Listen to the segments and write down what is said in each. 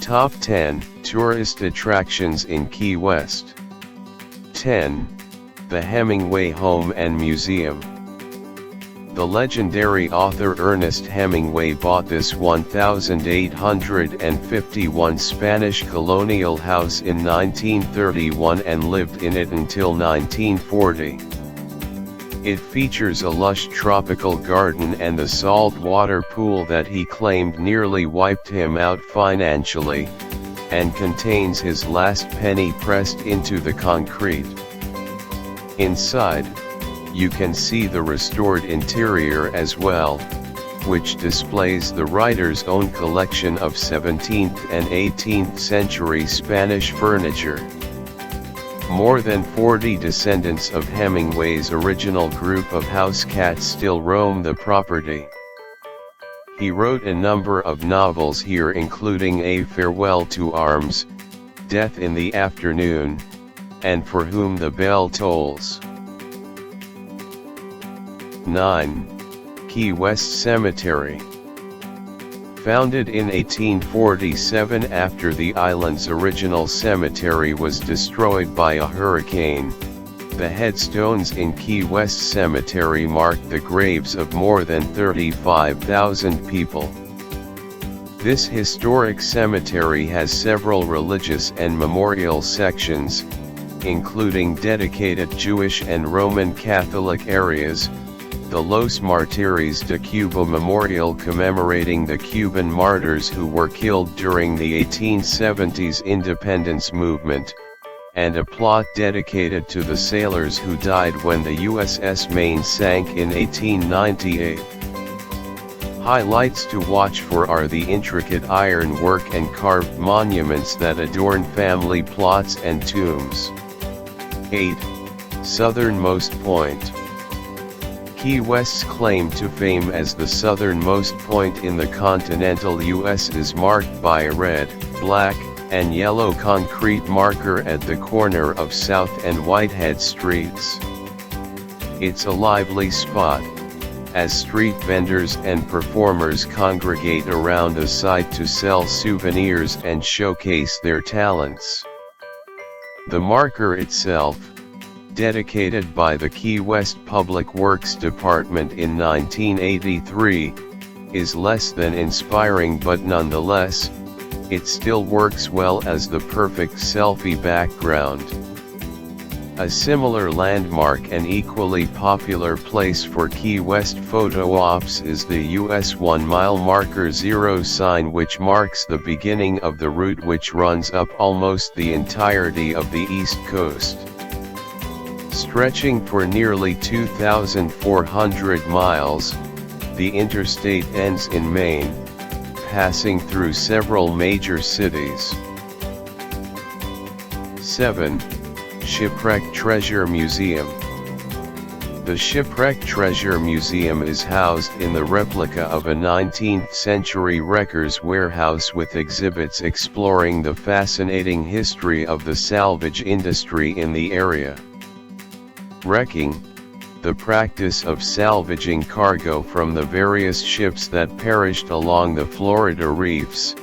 Top 10 Tourist Attractions in Key West. 10. The Hemingway Home and Museum. The legendary author Ernest Hemingway bought this 1851 Spanish colonial house in 1931 and lived in it until 1940. It features a lush tropical garden and the saltwater pool that he claimed nearly wiped him out financially, and contains his last penny pressed into the concrete. Inside, you can see the restored interior as well, which displays the writer's own collection of 17th and 18th century Spanish furniture. More than 40 descendants of Hemingway's original group of house cats still roam the property. He wrote a number of novels here, including A Farewell to Arms, Death in the Afternoon, and For Whom the Bell Tolls. 9. Key West Cemetery. Founded in 1847 after the island's original cemetery was destroyed by a hurricane, the headstones in Key West Cemetery mark the graves of more than 35,000 people. This historic cemetery has several religious and memorial sections, including dedicated Jewish and Roman Catholic areas, the Los Martires de Cuba Memorial commemorating the Cuban martyrs who were killed during the 1870s independence movement, and a plot dedicated to the sailors who died when the USS Maine sank in 1898. Highlights to watch for are the intricate ironwork and carved monuments that adorn family plots and tombs. 8. Southernmost Point. Key West's claim to fame as the southernmost point in the continental U.S. is marked by a red, black, and yellow concrete marker at the corner of South and Whitehead Streets. It's a lively spot, as street vendors and performers congregate around the site to sell souvenirs and showcase their talents. The marker itself, dedicated by the Key West Public Works Department in 1983, is less than inspiring, but nonetheless, it still works well as the perfect selfie background. A similar landmark and equally popular place for Key West photo ops is the US 1-mile marker zero sign, which marks the beginning of the route which runs up almost the entirety of the East Coast. Stretching for nearly 2,400 miles, the interstate ends in Maine, passing through several major cities. 7. Shipwrecked Treasure Museum. The Shipwrecked Treasure Museum is housed in the replica of a 19th-century wrecker's warehouse with exhibits exploring the fascinating history of the salvage industry in the area. Wrecking, the practice of salvaging cargo from the various ships that perished along the Florida reefs,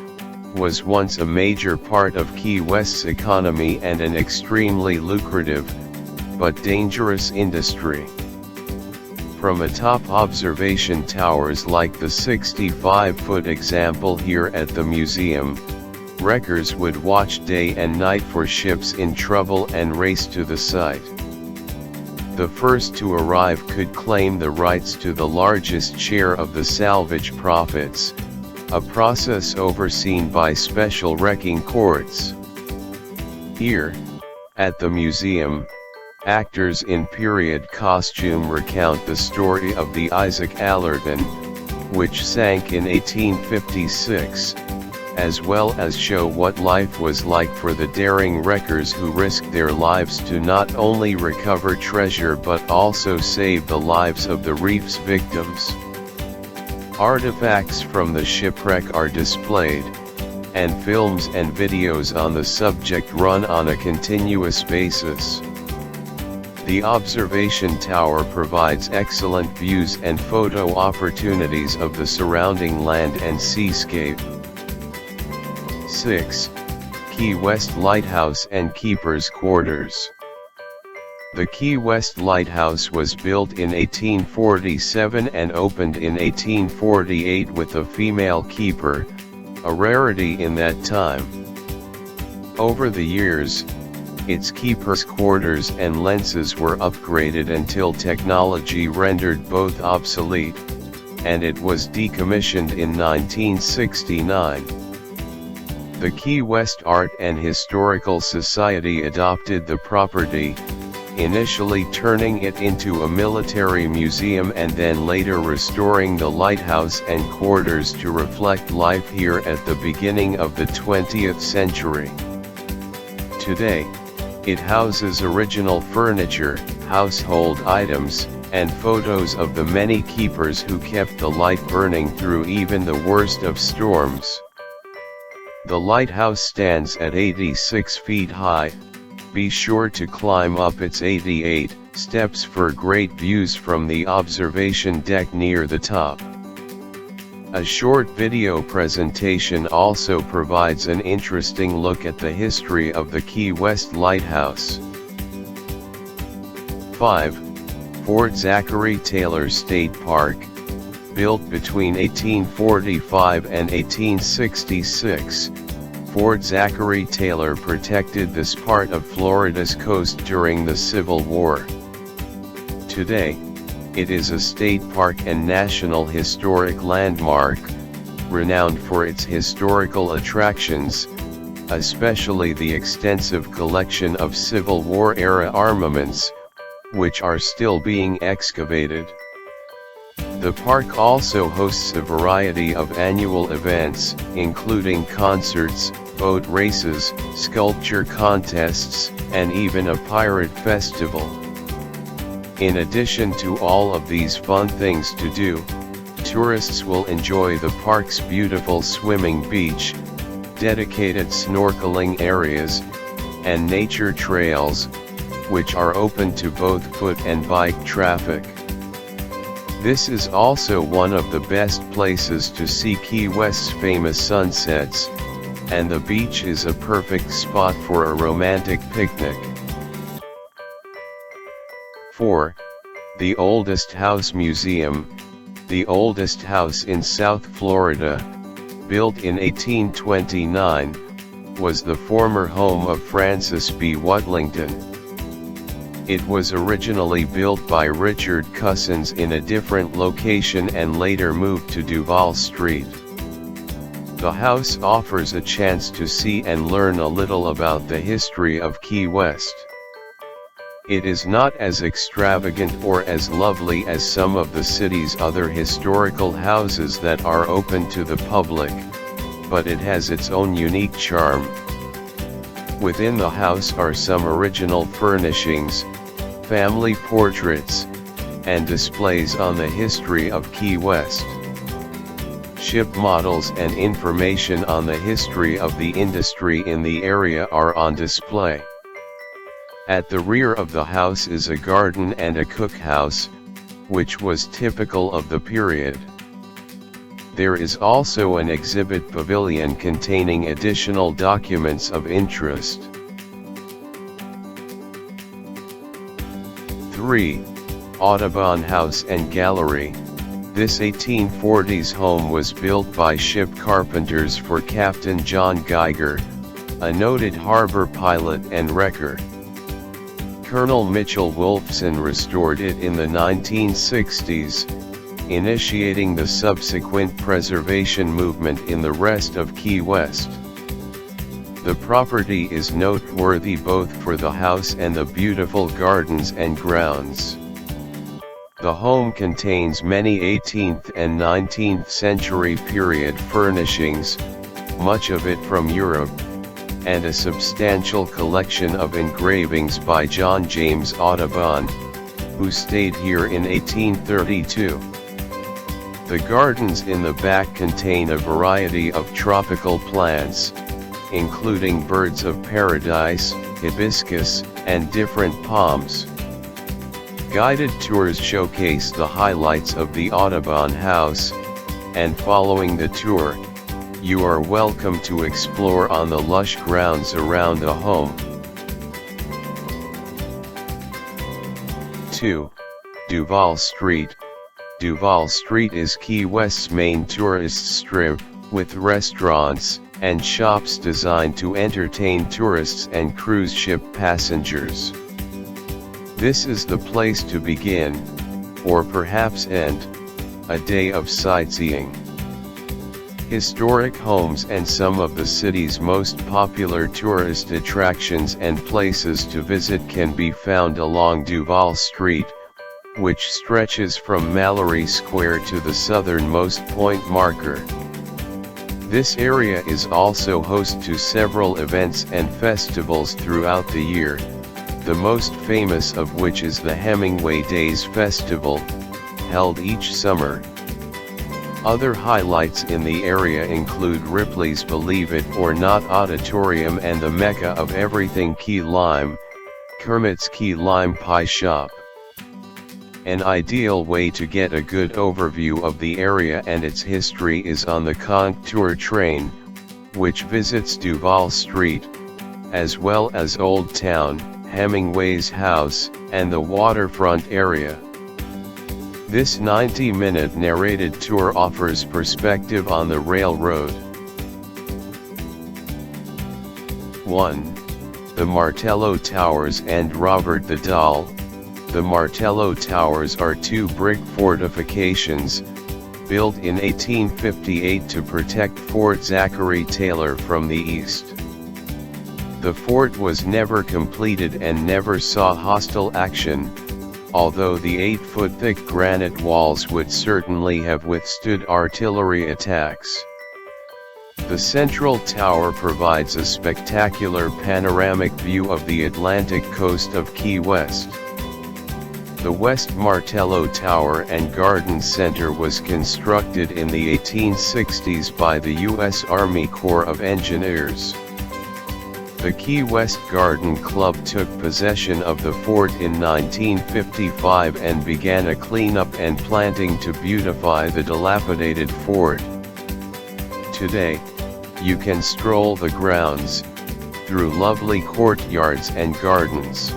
was once a major part of Key West's economy and an extremely lucrative, but dangerous industry. From atop observation towers like the 65-foot example here at the museum, wreckers would watch day and night for ships in trouble and race to the site. The first to arrive could claim the rights to the largest share of the salvage profits, a process overseen by special wrecking courts. Here, at the museum, actors in period costume recount the story of the Isaac Allerton, which sank in 1856, as well as show what life was like for the daring wreckers who risked their lives to not only recover treasure but also save the lives of the reef's victims. Artifacts from the shipwreck are displayed, and films and videos on the subject run on a continuous basis. The observation tower provides excellent views and photo opportunities of the surrounding land and seascape. 6. Key West Lighthouse and Keeper's Quarters. The Key West Lighthouse was built in 1847 and opened in 1848 with a female keeper, a rarity in that time. Over the years, its keeper's quarters and lenses were upgraded until technology rendered both obsolete, and it was decommissioned in 1969. The Key West Art and Historical Society adopted the property, initially turning it into a military museum and then later restoring the lighthouse and quarters to reflect life here at the beginning of the 20th century. Today, it houses original furniture, household items, and photos of the many keepers who kept the light burning through even the worst of storms. The lighthouse stands at 86 feet high. Be sure to climb up its 88 steps for great views from the observation deck near the top. A short video presentation also provides an interesting look at the history of the Key West Lighthouse. 5. Fort Zachary Taylor State Park, built between 1845 and 1866. Fort Zachary Taylor protected this part of Florida's coast during the Civil War. Today, it is a state park and national historic landmark, renowned for its historical attractions, especially the extensive collection of Civil War-era armaments, which are still being excavated. The park also hosts a variety of annual events, including concerts, boat races, sculpture contests, and even a pirate festival. In addition to all of these fun things to do, tourists will enjoy the park's beautiful swimming beach, dedicated snorkeling areas, and nature trails, which are open to both foot and bike traffic. This is also one of the best places to see Key West's famous sunsets, and the beach is a perfect spot for a romantic picnic. 4. The Oldest House Museum. The oldest house in South Florida, built in 1829, was the former home of Francis B. Watlington. It was originally built by Richard Cousins in a different location and later moved to Duval Street. The house offers a chance to see and learn a little about the history of Key West. It is not as extravagant or as lovely as some of the city's other historical houses that are open to the public, but it has its own unique charm. Within the house are some original furnishings, family portraits, and displays on the history of Key West. Ship models and information on the history of the industry in the area are on display. At the rear of the house is a garden and a cookhouse, which was typical of the period. There is also an exhibit pavilion containing additional documents of interest. 3. Audubon House and Gallery. This 1840s home was built by ship carpenters for Captain John Geiger, a noted harbor pilot and wrecker. Colonel Mitchell Wolfson restored it in the 1960s, initiating the subsequent preservation movement in the rest of Key West. The property is noteworthy both for the house and the beautiful gardens and grounds. The home contains many 18th and 19th century period furnishings, much of it from Europe, and a substantial collection of engravings by John James Audubon, who stayed here in 1832. The gardens in the back contain a variety of tropical plants, including birds of paradise, hibiscus, and different palms. Guided tours showcase the highlights of the Audubon house, and following the tour, you are welcome to explore on the lush grounds around the home. 2. Duval Street. Duval Street is Key West's main tourist strip, with restaurants and shops designed to entertain tourists and cruise ship passengers. This is the place to begin, or perhaps end, a day of sightseeing. Historic homes and some of the city's most popular tourist attractions and places to visit can be found along Duval Street, which stretches from Mallory Square to the Southernmost Point marker. This area is also host to several events and festivals throughout the year, the most famous of which is the Hemingway Days Festival, held each summer. Other highlights in the area include Ripley's Believe It or Not Auditorium and the Mecca of Everything Key Lime, Kermit's Key Lime Pie Shop. An ideal way to get a good overview of the area and its history is on the Contour train, which visits Duval Street, as well as Old Town, Hemingway's house, and the waterfront area. This 90-minute narrated tour offers perspective on the railroad. 1. The Martello Towers and Robert the Doll. The Martello Towers are two brick fortifications, built in 1858 to protect Fort Zachary Taylor from the east. The fort was never completed and never saw hostile action, although the 8-foot-thick granite walls would certainly have withstood artillery attacks. The central tower provides a spectacular panoramic view of the Atlantic coast of Key West. The West Martello Tower and Garden Center was constructed in the 1860s by the U.S. Army Corps of Engineers. The Key West Garden Club took possession of the fort in 1955 and began a cleanup and planting to beautify the dilapidated fort. Today, you can stroll the grounds, through lovely courtyards and gardens.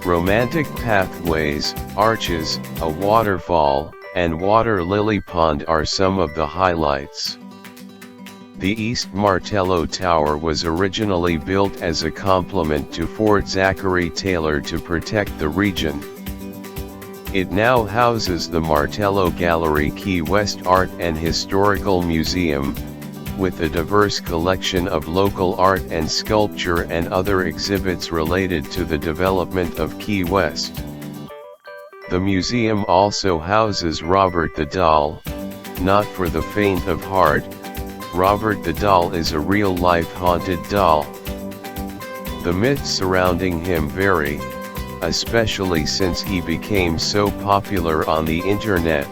Romantic pathways, arches, a waterfall, and water lily pond are some of the highlights. The East Martello Tower was originally built as a complement to Fort Zachary Taylor to protect the region. It now houses the Martello Gallery Key West Art and Historical Museum, with a diverse collection of local art and sculpture and other exhibits related to the development of Key West. The museum also houses Robert the Doll, not for the faint of heart. Robert the Doll is a real-life haunted doll. The myths surrounding him vary, especially since he became so popular on the internet.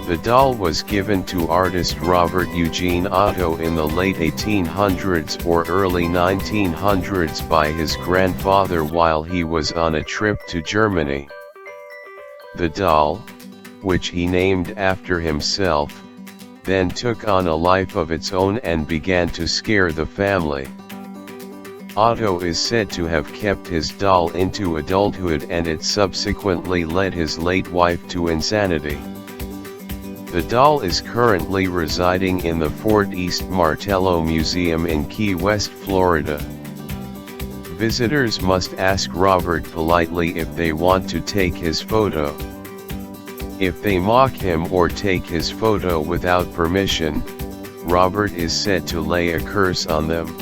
The doll was given to artist Robert Eugene Otto in the late 1800s or early 1900s by his grandfather while he was on a trip to Germany. The doll, which he named after himself, then took on a life of its own and began to scare the family. Otto is said to have kept his doll into adulthood, and it subsequently led his late wife to insanity. The doll is currently residing in the Fort East Martello Museum in Key West, Florida. Visitors must ask Robert politely if they want to take his photo. If they mock him or take his photo without permission, Robert is said to lay a curse on them.